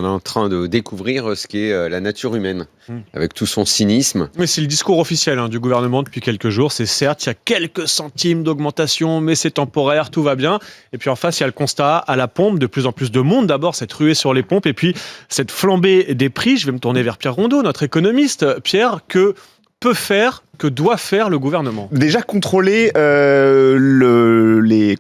On est en train de découvrir ce qu'est la nature humaine, avec tout son cynisme. Mais c'est le discours officiel du gouvernement depuis quelques jours. C'est certes, il y a quelques centimes d'augmentation, mais c'est temporaire, tout va bien. Et puis en face, il y a le constat à la pompe, de plus en plus de monde d'abord, cette ruée sur les pompes, et puis cette flambée des prix. Je vais me tourner vers Pierre Rondeau, notre économiste. Pierre, que doit faire le gouvernement? Déjà contrôler les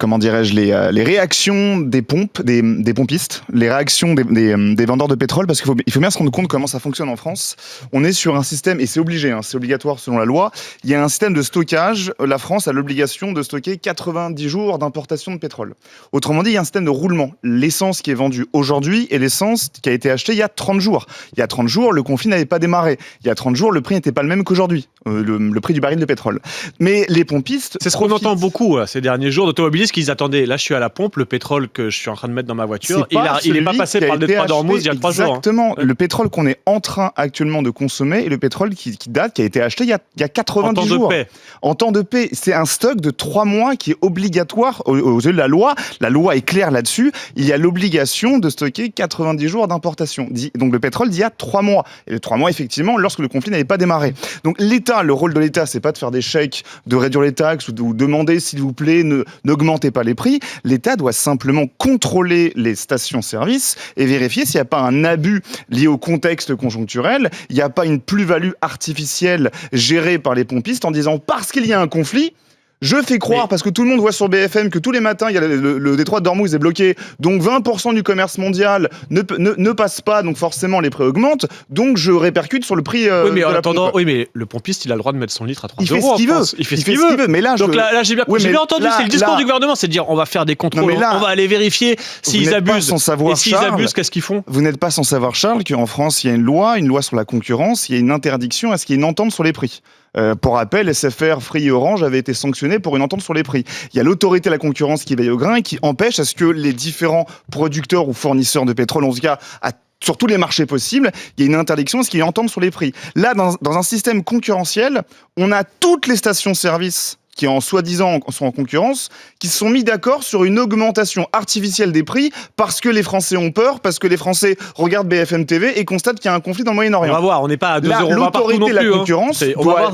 réactions des pompes, des pompistes, les réactions des vendeurs de pétrole, parce qu'il faut bien se rendre compte comment ça fonctionne en France. On est sur un système, et c'est obligé, c'est obligatoire selon la loi, il y a un système de stockage. La France a l'obligation de stocker 90 jours d'importation de pétrole. Autrement dit, il y a un système de roulement. L'essence qui est vendue aujourd'hui est l'essence qui a été achetée il y a 30 jours. Il y a 30 jours, le conflit n'avait pas démarré. Il y a 30 jours, le prix n'était pas le même qu'aujourd'hui. Le prix du baril de pétrole. Mais les pompistes... C'est ce qu'on entend beaucoup ces derniers jours d'automobilistes qui attendaient. Là, je suis à la pompe, le pétrole que je suis en train de mettre dans ma voiture, il n'est pas passé par le détroit d'Ormuz il y a 3 jours. Exactement. Le pétrole qu'on est en train actuellement de consommer est le pétrole qui a été acheté il y a 90 jours. En temps de paix. C'est un stock de 3 mois qui est obligatoire aux yeux de la loi. La loi est claire là-dessus. Il y a l'obligation de stocker 90 jours d'importation. Donc le pétrole d'il y a 3 mois. Et les 3 mois, effectivement, lorsque le conflit n'avait pas démarré. Donc l'État, le rôle de l'État, c'est pas de faire des chèques, de réduire les taxes ou de demander, s'il vous plaît, n'augmentez pas les prix. L'État doit simplement contrôler les stations-service et vérifier s'il n'y a pas un abus lié au contexte conjoncturel, il n'y a pas une plus-value artificielle gérée par les pompistes en disant parce qu'il y a un conflit, je fais croire, parce que tout le monde voit sur BFM que tous les matins, il y a le détroit d'Ormuz est bloqué, donc 20% du commerce mondial ne passe pas, donc forcément les prix augmentent, donc je répercute sur le prix de la pompe. Oui, mais le pompiste, il a le droit de mettre son litre à 3 euros. Il fait ce qu'il veut. Mais là, donc là, j'ai bien entendu, c'est le discours du gouvernement, c'est de dire on va faire des contrôles, on va aller vérifier s'ils abusent. Et s'ils abusent, qu'est-ce qu'ils font? Vous n'êtes pas sans savoir, Charles, qu'en France, il y a une loi sur la concurrence, il y a une interdiction à ce qu'il y ait une entente sur les prix. Pour rappel, SFR, Free et Orange avaient été sanctionnés pour une entente sur les prix. Il y a l'autorité de la concurrence qui veille au grain et qui empêche à ce que les différents producteurs ou fournisseurs de pétrole, en tout cas sur tous les marchés possibles, il y a une interdiction à ce qu'il y ait une entente sur les prix. Là, dans un système concurrentiel, on a toutes les stations-service qui en soi-disant sont en concurrence, qui se sont mis d'accord sur une augmentation artificielle des prix parce que les Français ont peur, parce que les Français regardent BFM TV et constatent qu'il y a un conflit dans le Moyen-Orient. On va voir, on n'est pas à 2 euros partout non plus. L'autorité de la concurrence...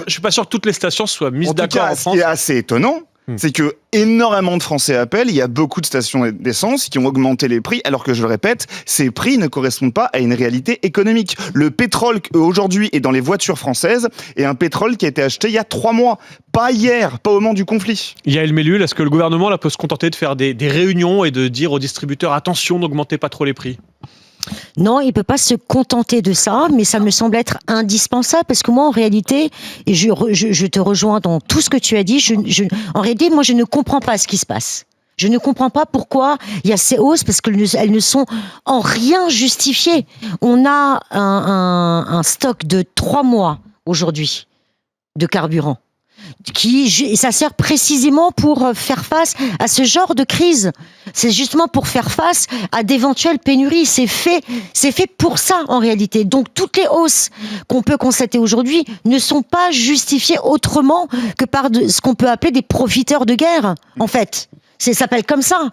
Je suis pas sûr que toutes les stations soient mises d'accord en France. Ce qui est assez étonnant, c'est que énormément de Français appellent, il y a beaucoup de stations d'essence qui ont augmenté les prix, alors que je le répète, ces prix ne correspondent pas à une réalité économique. Le pétrole aujourd'hui est dans les voitures françaises et un pétrole qui a été acheté il y a 3 mois, pas hier, pas au moment du conflit. Yael Mellul, est-ce que le gouvernement là, peut se contenter de faire des réunions et de dire aux distributeurs attention, n'augmentez pas trop les prix? Non, il ne peut pas se contenter de ça, mais ça me semble être indispensable parce que moi, en réalité, et je te rejoins dans tout ce que tu as dit, en réalité, moi, je ne comprends pas ce qui se passe. Je ne comprends pas pourquoi il y a ces hausses parce qu'elles ne sont en rien justifiées. On a un stock de 3 mois aujourd'hui de carburant. Et ça sert précisément pour faire face à ce genre de crise. C'est justement pour faire face à d'éventuelles pénuries. C'est fait pour ça en réalité. Donc toutes les hausses qu'on peut constater aujourd'hui ne sont pas justifiées autrement que par ce qu'on peut appeler des profiteurs de guerre. En fait, ça s'appelle comme ça.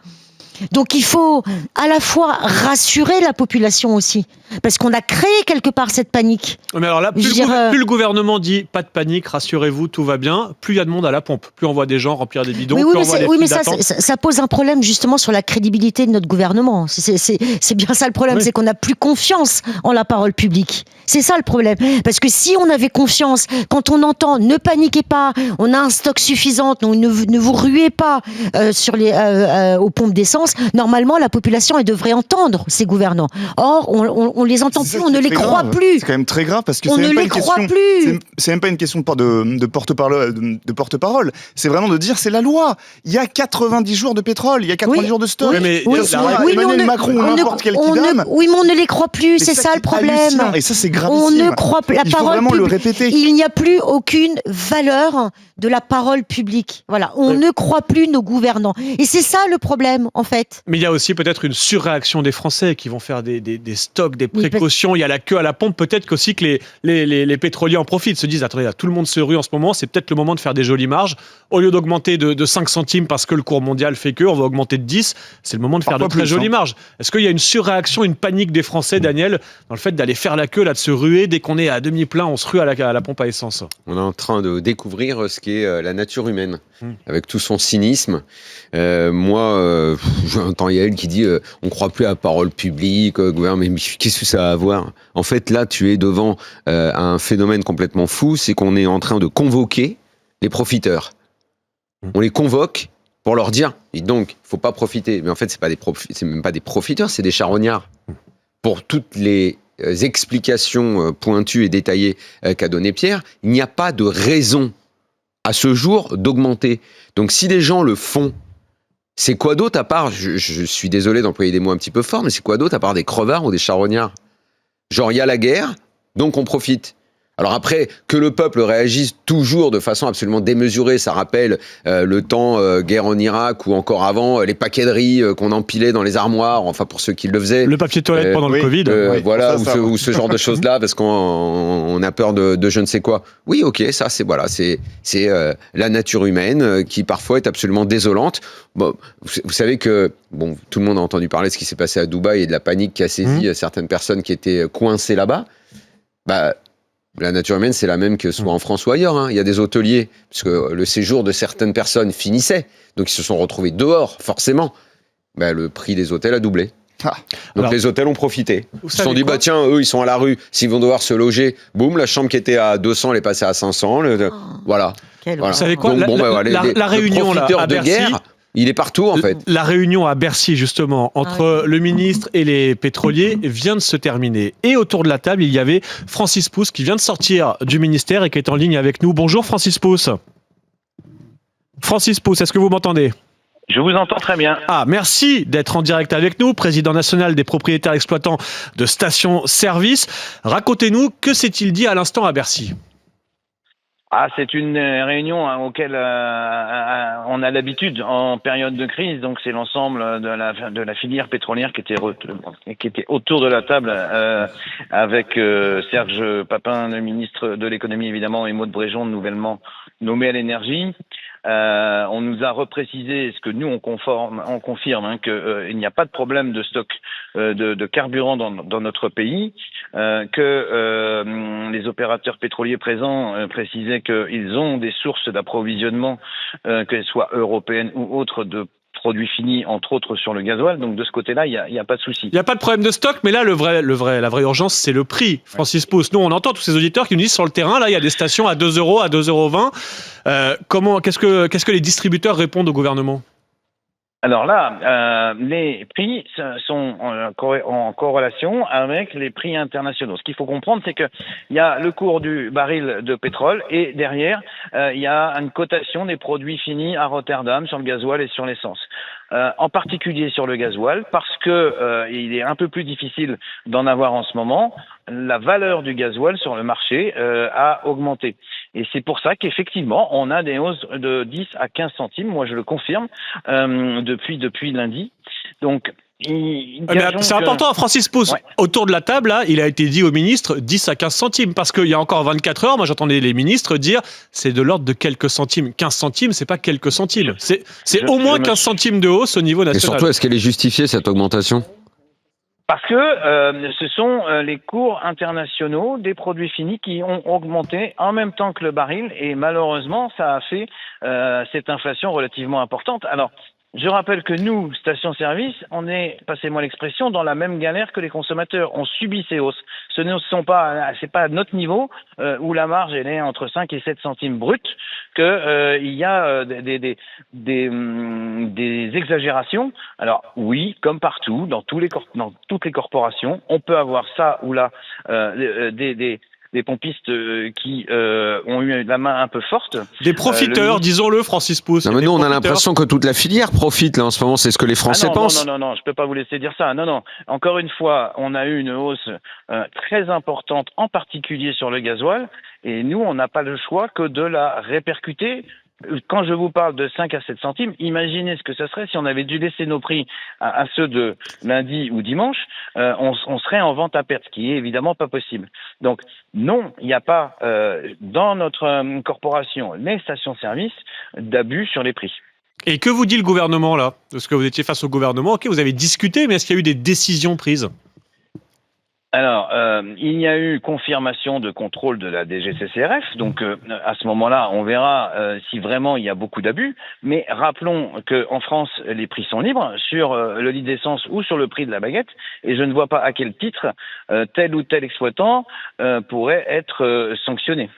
Donc il faut à la fois rassurer la population aussi, parce qu'on a créé quelque part cette panique. Mais alors là, plus le gouvernement dit pas de panique, rassurez-vous, tout va bien, plus il y a de monde à la pompe, plus on voit des gens remplir des bidons, plus on voit des files d'attente. Ça pose un problème justement sur la crédibilité de notre gouvernement. C'est bien ça le problème, c'est qu'on n'a plus confiance en la parole publique. C'est ça le problème, parce que si on avait confiance, quand on entend ne paniquez pas, on a un stock suffisant, donc ne vous ruez pas aux pompes d'essence. Normalement, la population elle devrait entendre ces gouvernants. Or, on les entend plus, on ne les croit plus. C'est quand même très grave parce que c'est même pas une question de porte-parole. C'est vraiment de dire c'est la loi. Il y a 90 jours de pétrole, il y a 90 jours de stock. Emmanuel Macron ou n'importe quel kidam. Oui, mais on ne les croit plus. C'est ça le problème. Et ça c'est gravissime. On ne croit plus. Il faut vraiment le répéter. Il n'y a plus aucune valeur de la parole publique. Voilà, on ne croit plus nos gouvernants. Et c'est ça le problème en fait. fait. Mais il y a aussi peut-être une surréaction des Français qui vont faire des stocks, des précautions. Il y a la queue à la pompe. Peut-être qu'aussi que les pétroliers en profitent, se disent, attendez, là, tout le monde se rue en ce moment, c'est peut-être le moment de faire des jolies marges. Au lieu d'augmenter de 5 centimes parce que le cours mondial fait que, on va augmenter de 10, c'est le moment de faire de très jolies marges. Est-ce qu'il y a une surréaction, une panique des Français, Daniel, dans le fait d'aller faire la queue, là, de se ruer, dès qu'on est à demi-plein, on se rue à la pompe à essence? On est en train de découvrir ce qu'est la nature humaine, avec tout son cynisme. Moi, j'entends Yael qui dit on ne croit plus à la parole publique, mais qu'est-ce que ça a à voir? En fait, là, tu es devant un phénomène complètement fou, c'est qu'on est en train de convoquer les profiteurs. On les convoque pour leur dire, donc, il ne faut pas profiter. Mais en fait, c'est même pas des profiteurs, c'est des charognards. Pour toutes les explications pointues et détaillées qu'a donné Pierre, il n'y a pas de raison à ce jour d'augmenter. Donc si les gens le font, c'est quoi d'autre à part, je suis désolé d'employer des mots un petit peu forts, mais c'est quoi d'autre à part des crevards ou des charognards? Genre il y a la guerre, donc on profite. Alors après, que le peuple réagisse toujours de façon absolument démesurée, ça rappelle le temps guerre en Irak ou encore avant, les paquets de riz qu'on empilait dans les armoires, enfin pour ceux qui le faisaient. Le papier toilette pendant le Covid. Voilà, ou ce genre de choses-là, parce qu'on a peur de je ne sais quoi. Oui, ok, ça c'est la nature humaine qui parfois est absolument désolante. Bon, vous savez que tout le monde a entendu parler de ce qui s'est passé à Dubaï et de la panique qui a saisi certaines personnes qui étaient coincées là-bas. La nature humaine, c'est la même que soit en France ou ailleurs. Hein. Il y a des hôteliers, puisque le séjour de certaines personnes finissait, donc ils se sont retrouvés dehors, forcément. Le prix des hôtels a doublé. Donc les hôtels ont profité. Ils se sont dit, tiens, eux, ils sont à la rue, s'ils vont devoir se loger, boum, la chambre qui était à 200, elle est passée à 500. Voilà. Vous savez quoi, donc, la réunion là, à Bercy, guerre, il est partout, en fait. La réunion à Bercy, justement, entre le ministre et les pétroliers vient de se terminer. Et autour de la table, il y avait Francis Pousse qui vient de sortir du ministère et qui est en ligne avec nous. Bonjour Francis Pousse. Francis Pousse, est-ce que vous m'entendez ? Je vous entends très bien. Merci d'être en direct avec nous, président national des propriétaires exploitants de stations-service. Racontez-nous, que s'est-il dit à l'instant à Bercy ? C'est une réunion auquel on a l'habitude en période de crise, donc c'est l'ensemble de la filière pétrolière qui était autour de la table avec Serge Papin, le ministre de l'économie évidemment, et Maud Bréjon, nouvellement nommé à l'énergie. On nous a reprécisé ce que nous on confirme qu'il n'y a pas de problème de stock de carburant dans notre pays, que les opérateurs pétroliers présents précisaient qu'ils ont des sources d'approvisionnement, qu'elles soient européennes ou autres, de produits finis, entre autres sur le gasoil. Donc de ce côté-là, il y a pas de souci. Il n'y a pas de problème de stock, mais là, la vraie urgence, c'est le prix. Francis Pousse, nous, on entend tous ces auditeurs qui nous disent sur le terrain, là, il y a des stations à 2 €, à 2,20 €. Qu'est-ce que les distributeurs répondent au gouvernement ? Alors là, les prix sont en corrélation avec les prix internationaux. Ce qu'il faut comprendre, c'est que il y a le cours du baril de pétrole et derrière, il y a une cotation des produits finis à Rotterdam sur le gasoil et sur l'essence. En particulier sur le gasoil, parce que il est un peu plus difficile d'en avoir en ce moment. La valeur du gasoil sur le marché a augmenté. Et c'est pour ça qu'effectivement, on a des hausses de 10 à 15 centimes. Moi, je le confirme depuis lundi. Donc, c'est important, Francis Pousse. Ouais. Autour de la table, là, il a été dit au ministre 10 à 15 centimes. Parce qu'il y a encore 24 heures, moi, j'entendais les ministres dire c'est de l'ordre de quelques centimes. 15 centimes, c'est pas quelques centimes. C'est au moins 15 centimes de hausse au niveau national. Et surtout, est-ce qu'elle est justifiée, cette augmentation ? Parce que ce sont les cours internationaux des produits finis qui ont augmenté en même temps que le baril, et malheureusement, ça a fait cette inflation relativement importante. Alors, je rappelle que nous, stations-service, on est, passez-moi l'expression, dans la même galère que les consommateurs. On subit ces hausses. C'est pas à notre niveau où la marge elle est entre 5 et 7 centimes bruts que il y a des exagérations. Alors oui, comme partout, dans toutes les corporations, on peut avoir ça ou là des pompistes qui ont eu la main un peu forte. Des profiteurs, disons-le, Francis Pousse. Non, mais nous, on a l'impression que toute la filière profite, là, en ce moment. C'est ce que les Français pensent. Non, je peux pas vous laisser dire ça. Non. Encore une fois, on a eu une hausse très importante, en particulier sur le gasoil, et nous, on n'a pas le choix que de la répercuter quand je vous parle de 5 à 7 centimes, imaginez ce que ça serait si on avait dû laisser nos prix à ceux de lundi ou dimanche, on serait en vente à perte, ce qui est évidemment pas possible. Donc non, il n'y a pas dans notre corporation, les stations-service, d'abus sur les prix. Et que vous dit le gouvernement là? Parce que vous étiez face au gouvernement, ok, vous avez discuté, mais est-ce qu'il y a eu des décisions prises? Alors, il y a eu confirmation de contrôle de la DGCCRF, donc à ce moment-là, on verra si vraiment il y a beaucoup d'abus. Mais rappelons qu'en France, les prix sont libres sur le litre d'essence ou sur le prix de la baguette, et je ne vois pas à quel titre tel ou tel exploitant pourrait être sanctionné.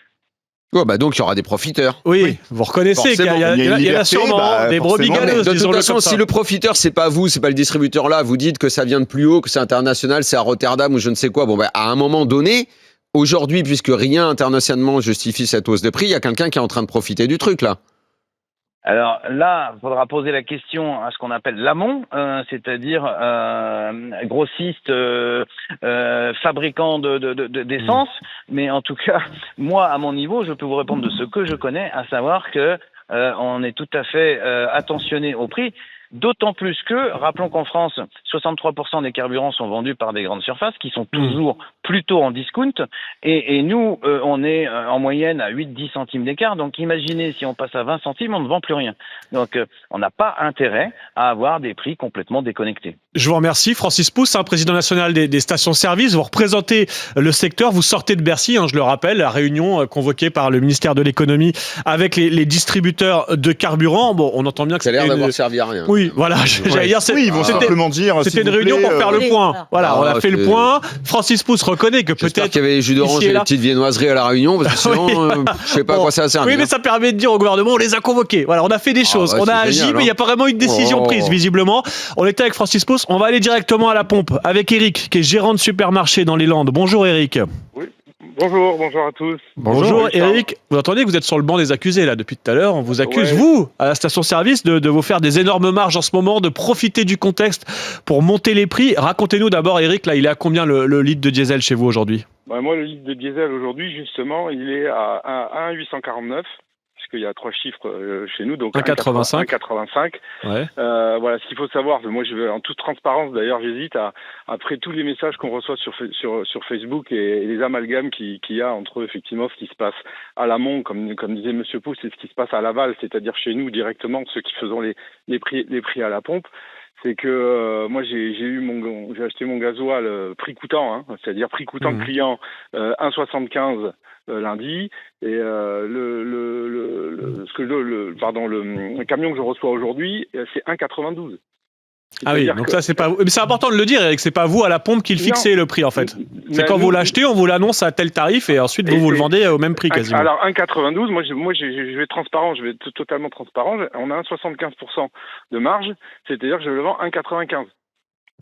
Oh, bah donc il y aura des profiteurs. Oui, vous reconnaissez qu'il y a sûrement des brebis galeuses. De toute façon, si le profiteur, c'est pas vous, c'est pas le distributeur là, vous dites que ça vient de plus haut, que c'est international, c'est à Rotterdam ou je ne sais quoi, bon, bah, à un moment donné, aujourd'hui, puisque rien internationalement justifie cette hausse de prix, il y a quelqu'un qui est en train de profiter du truc là. Alors là, il faudra poser la question à ce qu'on appelle l'amont, c'est-à-dire grossiste, fabricant d'essence. Mais en tout cas, moi, à mon niveau, je peux vous répondre de ce que je connais, à savoir que on est tout à fait attentionné au prix. D'autant plus que, rappelons qu'en France, 63% des carburants sont vendus par des grandes surfaces qui sont toujours plutôt en discount. Et nous, on est en moyenne à 8-10 centimes d'écart. Donc imaginez si on passe à 20 centimes, on ne vend plus rien. Donc on n'a pas intérêt à avoir des prix complètement déconnectés. Je vous remercie. Francis Pousse, président national des stations-service. Vous représentez le secteur. Vous sortez de Bercy, je le rappelle, la réunion convoquée par le ministère de l'économie avec les distributeurs de carburant. Bon, on entend bien que ça a l'air d'avoir servi à rien. Oui, voilà. J'allais dire, ils vont simplement dire. C'était une réunion pour faire le point. Voilà, on a fait le point. Francis Pousse reconnaît que peut-être qu'il y avait les jus d'orange et les petites viennoiseries à la réunion, parce que sinon, je sais pas à quoi ça sert. Oui, mais ça permet de dire au gouvernement, on les a convoqués. Voilà, on a fait des choses, on a agi, génial, mais il n'y a pas vraiment une décision prise, visiblement. On était avec Francis Pousse. On va aller directement à la pompe avec Eric, qui est gérant de supermarché dans les Landes. Bonjour Eric. Oui. Bonjour à tous. Bonjour Eric. Vous entendez que vous êtes sur le banc des accusés là depuis tout à l'heure. On vous accuse, vous, à la station-service, de vous faire des énormes marges en ce moment, de profiter du contexte pour monter les prix. Racontez-nous d'abord, Eric, là, il est à combien le litre de diesel chez vous aujourd'hui? Moi, le litre de diesel aujourd'hui, justement, il est à 1,849. Puisqu'il y a 3 chiffres chez nous, donc 1,85. 1,85. Ouais. Voilà, ce qu'il faut savoir, moi je vais en toute transparence, d'ailleurs j'hésite après tous les messages qu'on reçoit sur Facebook et les amalgames qu'il y a entre effectivement ce qui se passe à l'amont, comme disait Monsieur Pousse, et ce qui se passe à l'aval, c'est-à-dire chez nous directement, ceux qui faisons les prix à la pompe. C'est que moi j'ai acheté mon gasoil prix coûtant, c'est-à-dire prix coûtant client 1,75 lundi, et le camion que je reçois aujourd'hui, c'est 1,92. Ah oui, donc ça c'est pas vous. Mais c'est important de le dire, Eric, c'est pas vous à la pompe qui le fixez le prix en fait. C'est quand vous l'achetez, on vous l'annonce à tel tarif et ensuite vous le vendez au même prix quasiment. Alors 1,92, moi je vais être transparent, je vais être totalement transparent. On a 75% de marge, c'est-à-dire que je le vends 1,95.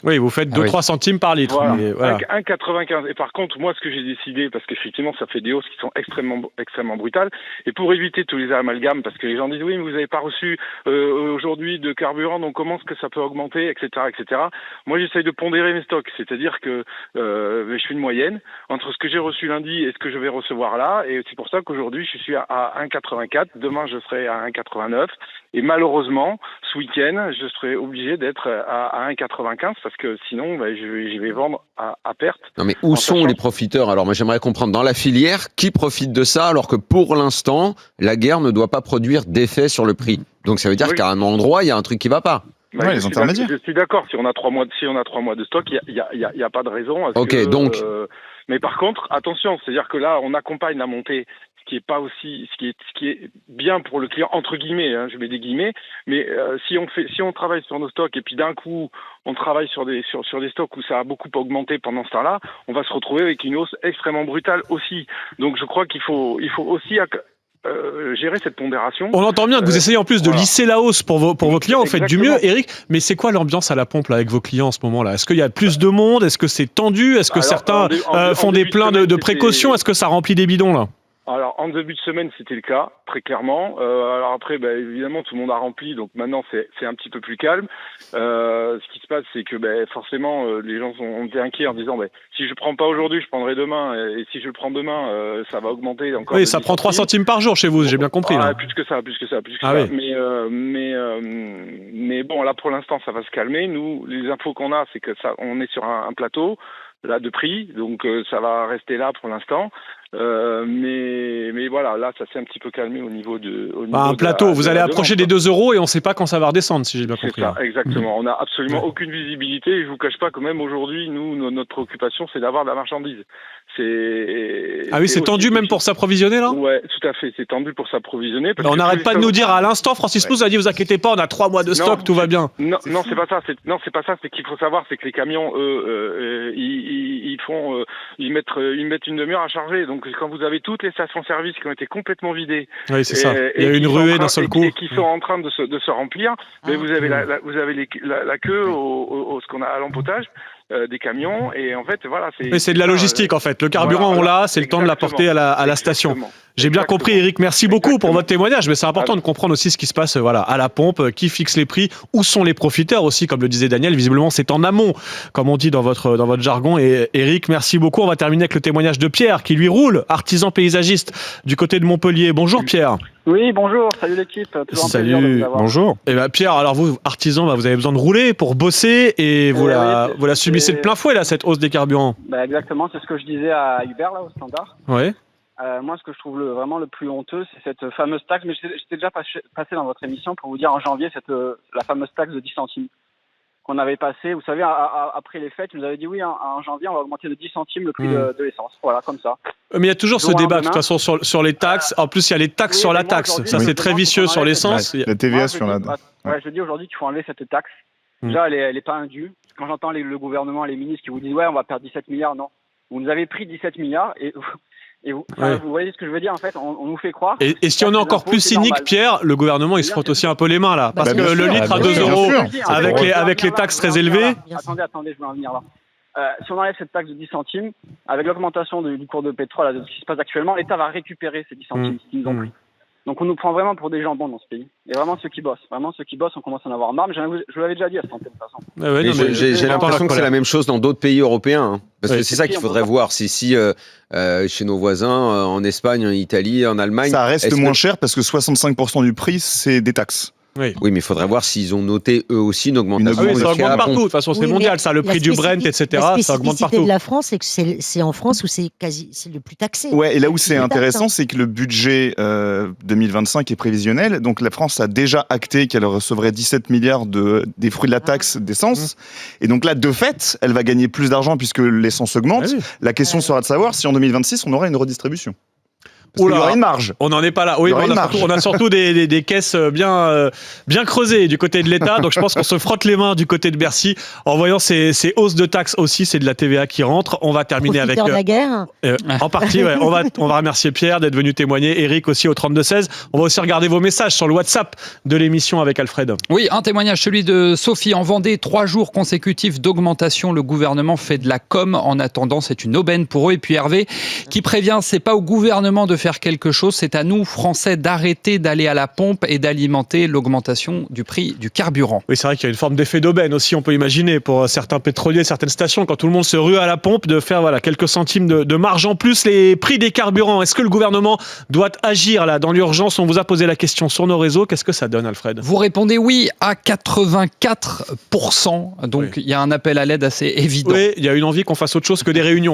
Oui, vous faites 2-3 centimes par litre. Voilà. 1,95. Et par contre, moi, ce que j'ai décidé, parce qu'effectivement, ça fait des hausses qui sont extrêmement brutales, et pour éviter tous les amalgames, parce que les gens disent, oui, mais vous n'avez pas reçu aujourd'hui de carburant, donc comment est-ce que ça peut augmenter, etc., etc. Moi, j'essaye de pondérer mes stocks, c'est-à-dire que je fais une moyenne entre ce que j'ai reçu lundi et ce que je vais recevoir là, et c'est pour ça qu'aujourd'hui, je suis à 1,84. Demain, je serai à 1,89. Et malheureusement, ce week-end, je serai obligé d'être à 1,95 parce que sinon, je vais vendre à perte. Non mais où sont les profiteurs? Alors moi j'aimerais comprendre dans la filière qui profite de ça alors que pour l'instant, la guerre ne doit pas produire d'effet sur le prix. Donc ça veut dire qu'à un endroit, il y a un truc qui ne va pas. Les intermédiaires. Je suis d'accord. Si on a 3 mois de stock, il y a pas de raison. Donc. Mais par contre, attention, c'est-à-dire que là, on accompagne la montée, ce qui est bien pour le client entre guillemets. Je mets des guillemets. Mais si on travaille sur nos stocks et puis d'un coup on travaille sur des stocks où ça a beaucoup augmenté pendant ce temps-là, on va se retrouver avec une hausse extrêmement brutale aussi. Donc je crois qu'il faut aussi gérer cette pondération. On entend bien que vous essayez en plus de lisser la hausse pour vos clients, vous faites du mieux, Eric, mais c'est quoi l'ambiance à la pompe là, avec vos clients en ce moment-là? Est-ce qu'il y a plus de monde? Est-ce que c'est tendu? Est-ce que certains font des pleins de précautions? Est-ce que ça remplit des bidons là? Alors, en début de semaine, c'était le cas, très clairement. Alors après, évidemment, tout le monde a rempli, donc maintenant, c'est un petit peu plus calme. Ce qui se passe, c'est que forcément, les gens ont été inquiets en disant si je prends pas aujourd'hui, je prendrai demain, et si je le prends demain, ça va augmenter encore. Oui, ça prend 3 centimes par jour chez vous, j'ai bien compris. Là. Plus que ça. Oui. Mais bon, là, pour l'instant, ça va se calmer. Nous, les infos qu'on a, c'est que on est sur un plateau là de prix, donc ça va rester là pour l'instant. Mais voilà, là, ça s'est un petit peu calmé au niveau de. Un plateau, vous allez approcher des 2 euros et on ne sait pas quand ça va redescendre, si j'ai bien compris. C'est ça, exactement. On n'a absolument aucune visibilité. Et je vous cache pas que même aujourd'hui, nous, notre préoccupation, c'est d'avoir de la marchandise. C'est tendu même pour s'approvisionner, là ? Ouais, tout à fait. C'est tendu pour s'approvisionner. On n'arrête pas de nous dire à l'instant, Francis Pousse a dit, vous inquiétez pas, on a 3 mois de stock, tout va bien. Non, c'est pas ça. C'est pas ça. C'est qu'il faut savoir, c'est que les camions, eux, ils mettent une demi-heure à charger. Donc, quand vous avez toutes les stations-service qui ont été complètement vidées. Oui, c'est ça. Il y a eu une ruée d'un seul coup. Et qui sont en train de se remplir. Mais vous avez la queue ce qu'on a à l'empotage. Des camions, et en fait voilà, c'est de la logistique en fait, le carburant on l'a, c'est le temps de l'apporter à la station. J'ai bien compris, Eric, merci beaucoup pour votre témoignage, mais c'est important de comprendre aussi ce qui se passe à la pompe, qui fixe les prix, où sont les profiteurs aussi, comme le disait Daniel, visiblement c'est en amont, comme on dit dans votre jargon. Et Eric, merci beaucoup. On va terminer avec le témoignage de Pierre, qui lui roule, artisan paysagiste du côté de Montpellier. Bonjour Pierre. Oui, bonjour, salut l'équipe. Salut, bonjour. Et Pierre, alors vous, artisan, vous avez besoin de rouler pour bosser et vous la subissez de plein fouet là, cette hausse des carburants. Exactement, c'est ce que je disais à Hubert là au standard. Ouais. Moi, ce que je trouve vraiment le plus honteux, c'est cette fameuse taxe. Mais j'étais déjà passé dans votre émission pour vous dire en janvier la fameuse taxe de 10 centimes qu'on avait passée. Vous savez, après les fêtes, vous nous avez dit oui, en janvier, on va augmenter de 10 centimes le prix de l'essence. Voilà, comme ça. Mais il y a toujours ce débat, de toute façon, sur les taxes. En plus, il y a les taxes sur la taxe. Ça, c'est très vicieux sur l'essence. La TVA sur la... Je dis aujourd'hui qu'il faut enlever cette taxe. Déjà, elle n'est pas indue. Quand j'entends le gouvernement, les ministres qui vous disent on va perdre 17 milliards, non. Vous nous avez pris 17 milliards et vous voyez ce que je veux dire, en fait, on nous fait croire. Et si on est encore plus cynique, Pierre, le gouvernement, il se frotte aussi un peu les mains, là. Parce que le litre à 2 euros, avec les taxes très élevées. Attendez, je vais en venir là. Si on enlève cette taxe de 10 centimes, avec l'augmentation du cours de pétrole, de ce qui se passe actuellement, l'État va récupérer ces 10 centimes qu'ils nous ont pris. Donc on nous prend vraiment pour des jambons dans ce pays. Et vraiment ceux qui bossent, on commence à en avoir marre. Mais je vous l'avais déjà dit à ce de toute façon. J'ai l'impression que c'est la même chose dans d'autres pays européens. Hein. Parce que c'est ça qu'il faudrait voir. Si chez nos voisins, en Espagne, en Italie, en Allemagne... Ça reste moins cher parce que 65% du prix, c'est des taxes. Oui, mais il faudrait voir s'ils ont noté eux aussi une augmentation. Ça augmente partout. De toute façon, c'est mondial. Ça, le prix du Brent, etc. Ça augmente partout. La spécificité de la France, c'est que c'est en France où c'est le plus taxé. Ouais, et là où c'est intéressant, c'est que le budget 2025 est prévisionnel. Donc la France a déjà acté qu'elle recevrait 17 milliards des fruits de la taxe d'essence. Et donc là, de fait, elle va gagner plus d'argent puisque l'essence augmente. La question sera de savoir si en 2026, on aura une redistribution. Parce qu'il y aura une marge. On n'en est pas là. Oui, on a surtout des caisses bien creusées du côté de l'État. Donc je pense qu'on se frotte les mains du côté de Bercy en voyant ces hausses de taxes aussi. C'est de la TVA qui rentre. On va terminer avec la guerre. En partie, ouais. On va remercier Pierre d'être venu témoigner. Eric aussi au 32-16. On va aussi regarder vos messages sur le WhatsApp de l'émission avec Alfred. Oui, un témoignage, celui de Sophie en Vendée. 3 jours consécutifs d'augmentation. Le gouvernement fait de la com. En attendant, c'est une aubaine pour eux. Et puis Hervé qui prévient, c'est pas au gouvernement de faire quelque chose, c'est à nous, Français, d'arrêter d'aller à la pompe et d'alimenter l'augmentation du prix du carburant. Oui, c'est vrai qu'il y a une forme d'effet d'aubaine aussi, on peut imaginer, pour certains pétroliers, certaines stations, quand tout le monde se rue à la pompe, de faire quelques centimes de marge en plus. Les prix des carburants, est-ce que le gouvernement doit agir là dans l'urgence? On vous a posé la question sur nos réseaux. Qu'est-ce que ça donne, Alfred? Vous répondez oui à 84%. Donc il y a un appel à l'aide assez évident. Oui, il y a une envie qu'on fasse autre chose que des réunions.